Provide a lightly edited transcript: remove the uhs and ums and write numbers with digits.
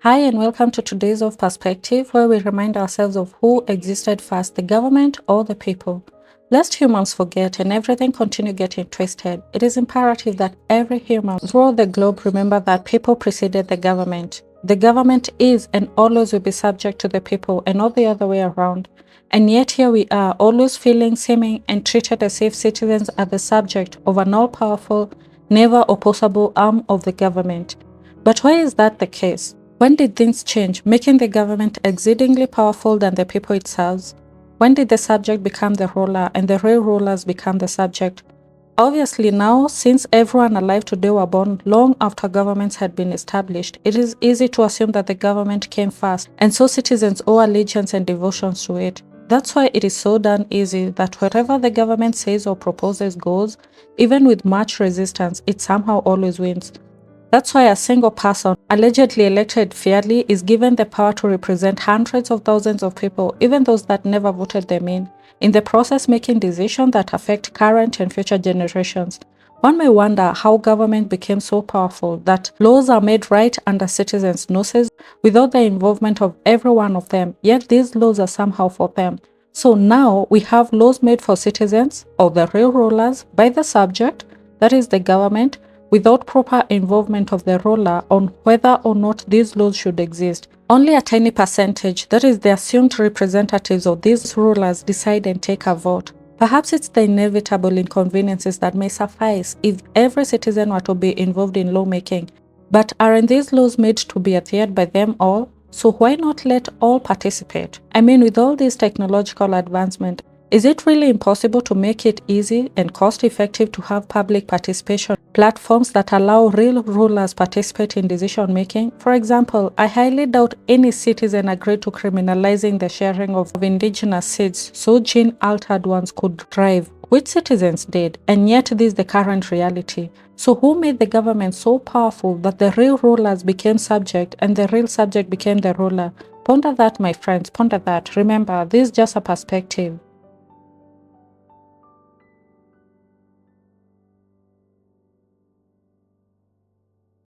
Hi and welcome to today's of Perspective, where we remind ourselves of who existed first, the government or the people. Lest humans forget and everything continue getting twisted, it is imperative that every human throughout the globe remember that people preceded the government. The government is and always will be subject to the people and not the other way around. And yet here we are, always feeling, seeming, and treated as if citizens are the subject of an all-powerful, never opposable arm of the government. But why is that the case? When did things change, making the government exceedingly powerful than the people it serves? When did the subject become the ruler and the real rulers become the subject? Obviously now, since everyone alive today were born long after governments had been established, it is easy to assume that the government came first, and so citizens owe allegiance and devotions to it. That's why it is so darn easy that wherever the government says or proposes goes, even with much resistance, it somehow always wins. That's why a single person, allegedly elected fairly, is given the power to represent hundreds of thousands of people, even those that never voted them in the process making decisions that affect current and future generations. One may wonder how government became so powerful that laws are made right under citizens' noses without the involvement of every one of them, yet these laws are somehow for them. So now we have laws made for citizens, or the real rulers, by the subject, that is the government, without proper involvement of the ruler on whether or not these laws should exist. Only a tiny percentage, that is the assumed representatives of these rulers, decide and take a vote. Perhaps it's the inevitable inconveniences that may suffice if every citizen were to be involved in lawmaking. But aren't these laws made to be adhered by them all? So why not let all participate? I mean, with all this technological advancement, is it really impossible to make it easy and cost-effective to have public participation platforms that allow real rulers participate in decision-making? For example, I highly doubt any citizen agreed to criminalizing the sharing of indigenous seeds so gene-altered ones could thrive, which citizens did, and yet this is the current reality. So who made the government so powerful that the real rulers became subject and the real subject became the ruler? Ponder that, my friends, ponder that. Remember, this is just a perspective.